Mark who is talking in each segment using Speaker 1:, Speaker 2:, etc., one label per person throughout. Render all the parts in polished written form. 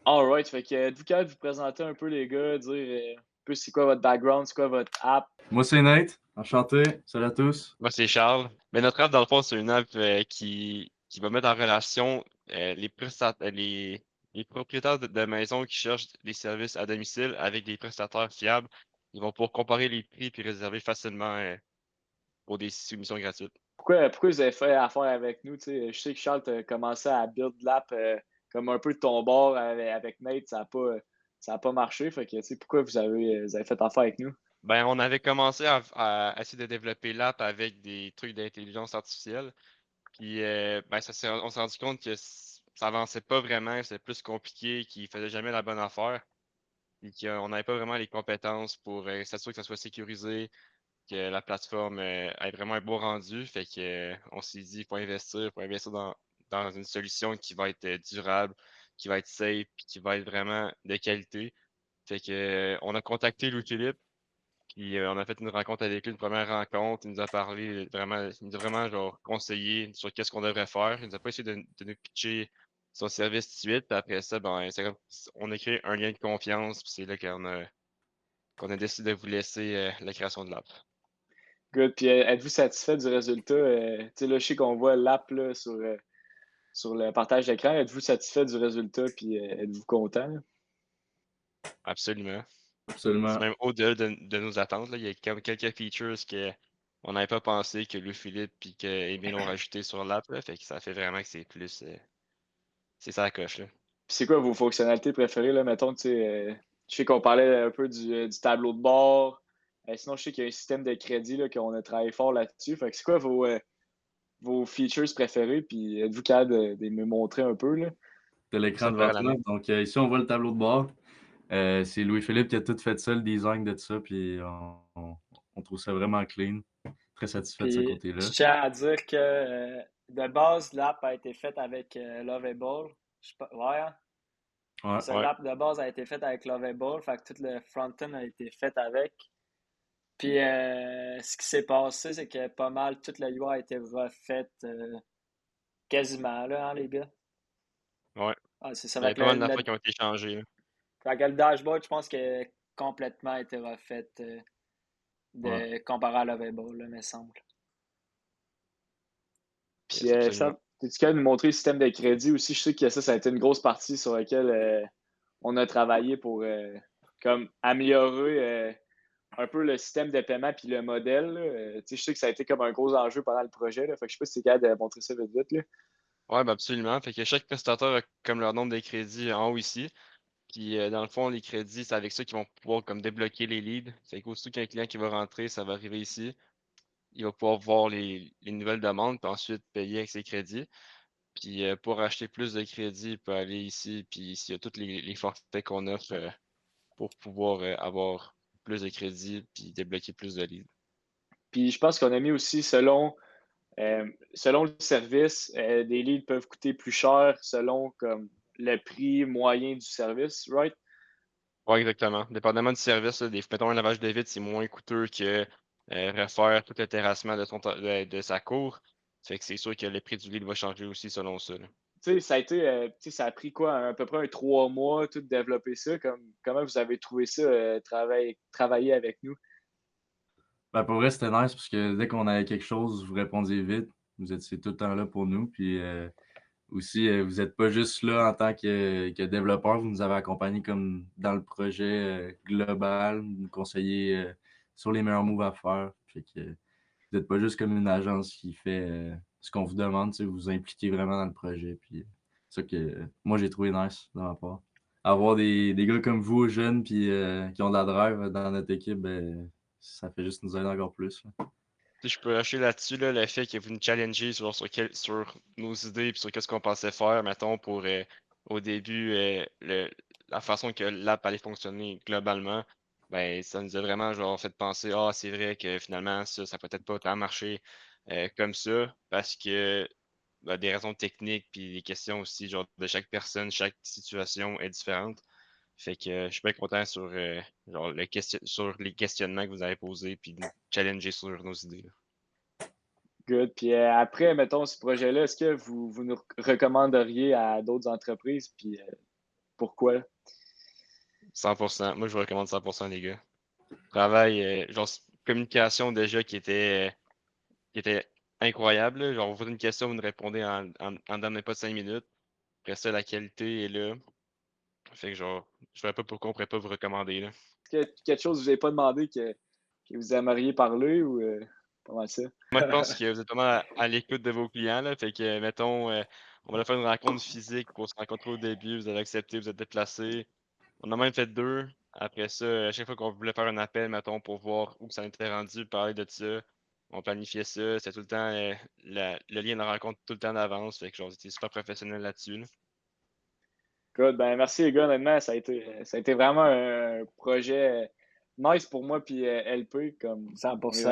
Speaker 1: Alright, fait que êtes-vous capable de vous présenter un peu les gars, dire, un peu c'est quoi votre background, c'est quoi votre app?
Speaker 2: Moi, c'est Nate. Enchanté. Salut à tous.
Speaker 3: Moi, c'est Charles. Mais notre app, dans le fond, c'est une app qui va mettre en relation les propriétaires de maisons qui cherchent des services à domicile avec des prestataires fiables. Ils vont pouvoir comparer les prix puis réserver facilement pour des soumissions gratuites.
Speaker 1: Pourquoi vous avez fait affaire avec nous, tu sais? Je sais que Charles, tu commencé à build l'app, comme un peu de ton bord avec Nate, ça a pas marché, fait que, tu sais, pourquoi vous avez fait affaire avec nous?
Speaker 3: Ben, on avait commencé à essayer de développer l'app avec des trucs d'intelligence artificielle. Puis, ben, on s'est rendu compte que ça avançait pas vraiment, c'était plus compliqué, qu'ils faisaient jamais la bonne affaire. Puis qu'on n'avait pas vraiment les compétences pour s'assurer que ça soit sécurisé, que la plateforme ait vraiment un beau rendu. Fait que, on s'est dit, il faut investir dans une solution qui va être durable, qui va être safe, puis qui va être vraiment de qualité. Fait que, on a contacté Louis-Philippe, puis on a fait une rencontre avec lui, une première rencontre. Il nous a parlé vraiment, il nous a vraiment genre conseillé sur qu'est-ce qu'on devrait faire. Il nous a pas essayé de nous pitcher son service tout de suite. Puis après ça, ben, on a créé un lien de confiance, puis c'est là qu'on a décidé de vous laisser la création de l'app.
Speaker 1: Good, puis êtes-vous satisfait du résultat? Tu sais, là, je sais qu'on voit l'app, là, sur le partage d'écran. Êtes-vous satisfait du résultat, puis êtes-vous content, là?
Speaker 3: Absolument. C'est
Speaker 2: Absolument.
Speaker 3: même au-delà de nos attentes, là. Il y a comme quelques features qu'on n'avait pas pensé que Louis-Philippe puis que Emile ont rajouté sur l'app, là. Fait que ça fait vraiment que c'est plus, c'est ça la coche, là.
Speaker 1: Puis c'est quoi vos fonctionnalités préférées, là, mettons, tu sais, je sais qu'on parlait un peu du tableau de bord. Sinon, je sais qu'il y a un système de crédit, là, qu'on a travaillé fort là-dessus. Fait que c'est quoi vos features préférées? Puis êtes-vous capable de me montrer un peu, là?
Speaker 2: Tu l'écran
Speaker 3: Ça
Speaker 2: devant
Speaker 3: fait à la
Speaker 2: toi.
Speaker 3: main.
Speaker 2: Donc, ici, on voit le tableau de bord. C'est Louis-Philippe qui a tout fait ça, le design de ça. Puis, on trouve ça vraiment clean. Très satisfait de ce
Speaker 4: Puis, je
Speaker 2: côté-là.
Speaker 4: tiens à dire que de base, l'app a été faite avec Lovable. Ouais, hein? C'est
Speaker 2: Ouais.
Speaker 4: ça,
Speaker 3: Ouais.
Speaker 4: l'app de base a été faite avec Lovable, fait que tout le front-end a été fait avec. Puis, ce qui s'est passé, c'est que pas mal, toute la UI a été refaite quasiment, là, hein, les gars?
Speaker 3: Ouais.
Speaker 4: Ah, c'est ça,
Speaker 3: Il y
Speaker 4: fait
Speaker 3: a
Speaker 4: que
Speaker 3: pas mal d'affaires qui ont été changées, là.
Speaker 4: fait que le dashboard, je pense que complètement été refait
Speaker 2: Ouais.
Speaker 4: comparé à Lovable, là, me semble.
Speaker 1: Puis
Speaker 3: Yes, absolument.
Speaker 1: Charles, es-tu capable de nous montrer le système de crédit aussi? Je sais que ça a été une grosse partie sur laquelle on a travaillé pour comme améliorer un peu le système de paiement puis le modèle, là. Tu sais, je sais que ça a été comme un gros enjeu pendant le projet, là. Fait que je sais pas si tu es capable de montrer ça vite vite, là.
Speaker 3: Ouais, ben absolument. Fait que chaque prestataire a comme leur nombre de crédits en haut ici. Puis dans le fond, les crédits, c'est avec ça qu'ils vont pouvoir comme débloquer les leads. Fait qu'aussitôt qu'il y a un client qui va rentrer, ça va arriver ici. Il va pouvoir voir les nouvelles demandes, puis ensuite payer avec ses crédits. Puis pour acheter plus de crédits, il peut aller ici, puis ici, il y a tous les forfaits qu'on offre pour pouvoir avoir plus de crédits, puis débloquer plus de leads.
Speaker 1: Puis je pense qu'on a mis aussi selon le service, des leads peuvent coûter plus cher selon comme le prix moyen du service, right?
Speaker 3: Ouais, exactement. Dépendamment du service, là, mettons un lavage de vitre, c'est moins coûteux que refaire tout le terrassement de sa cour. Fait que c'est sûr que le prix du lead va changer aussi selon ça, là.
Speaker 1: Tu sais, ça a été, tu sais, ça a pris quoi, à peu près 3 mois, tout développer ça. Comment vous avez trouvé ça, travailler avec nous?
Speaker 2: Ben, pour vrai, c'était nice parce que dès qu'on avait quelque chose, vous répondiez vite. Vous étiez tout le temps là pour nous. Puis, aussi, vous n'êtes pas juste là en tant que développeur, vous nous avez accompagnés comme dans le projet global, nous conseiller sur les meilleurs moves à faire. Fait que vous n'êtes pas juste comme une agence qui fait ce qu'on vous demande, tu sais, vous vous impliquez vraiment dans le projet. Puis c'est ça que moi j'ai trouvé nice de ma part. Avoir des gars comme vous, jeunes, puis qui ont de la drive dans notre équipe, ben, ça fait juste nous aider encore plus, là.
Speaker 3: Si je peux lâcher là-dessus, là, le fait que vous nous challengez sur nos idées et sur qu'est-ce qu'on pensait faire, mettons, pour au début, la façon que l'app allait fonctionner globalement, ben, ça nous a vraiment genre, fait penser, ah, c'est vrai que finalement, ça peut-être pas tant marché comme ça, parce que ben, des raisons techniques, puis des questions aussi, genre, de chaque personne, chaque situation est différente. Fait que je suis bien content genre, sur les questionnements que vous avez posés, puis de nous challenger sur nos idées, là.
Speaker 1: Good. Puis après, mettons, ce projet-là, est-ce que vous nous recommanderiez à d'autres entreprises? Puis pourquoi?
Speaker 3: 100%. Moi, je vous recommande 100%, les gars. Travail, genre, communication déjà qui était incroyable. Là. Genre, vous posez une question, vous nous répondez en dedans de même pas de 5 minutes. Après ça, la qualité est là. Fait que genre, je ne vois pas pourquoi on pourrait pas vous recommander. Là.
Speaker 1: Est-ce que quelque chose que je n'ai pas demandé que vous aimeriez parler ou pas mal ça?
Speaker 3: Moi, je pense que vous êtes vraiment à l'écoute de vos clients. Là. Fait que, mettons, on va faire une rencontre physique pour se rencontrer au début. Vous avez accepté, vous êtes déplacé. On a même fait 2. Après ça, à chaque fois qu'on voulait faire un appel, mettons, pour voir où ça était rendu, parler de ça, on planifiait ça. C'était tout le temps le lien de la rencontre tout le temps d'avance. Fait que genre, c'était super professionnel là-dessus. Là.
Speaker 1: Good. Ben, merci les gars, honnêtement, ça a été vraiment un projet nice pour moi puis LP. Comme, on est
Speaker 4: 100%.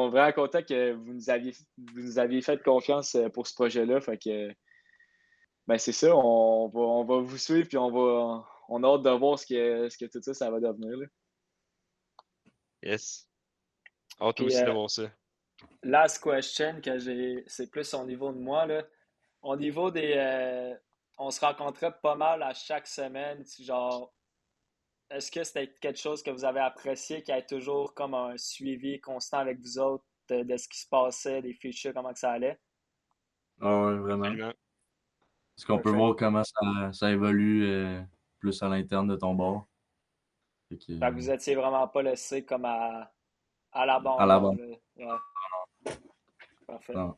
Speaker 1: vraiment content que vous nous aviez fait confiance pour ce projet-là. Fait que ben c'est ça, on va vous suivre puis on a hâte de voir ce que tout ça, ça va devenir. Là.
Speaker 3: Yes. Hâte
Speaker 4: Puis,
Speaker 3: aussi de voir ça.
Speaker 4: last question que j'ai, c'est plus au niveau de moi, là. Au niveau des. On se rencontrait pas mal à chaque semaine. Genre, est-ce que c'était quelque chose que vous avez apprécié, qui a toujours comme un suivi constant avec vous autres de ce qui se passait, des features, comment que ça allait?
Speaker 2: Ah ouais, vraiment.
Speaker 3: Absolument.
Speaker 2: Parce qu'on peut
Speaker 4: Perfect.
Speaker 2: voir comment ça évolue plus à l'interne de ton bord. Fait que,
Speaker 4: Fait que vous étiez vraiment pas laissé comme à
Speaker 2: à
Speaker 4: l'abandon,
Speaker 2: l'avant.
Speaker 4: là. Ouais, parfait.
Speaker 2: Non.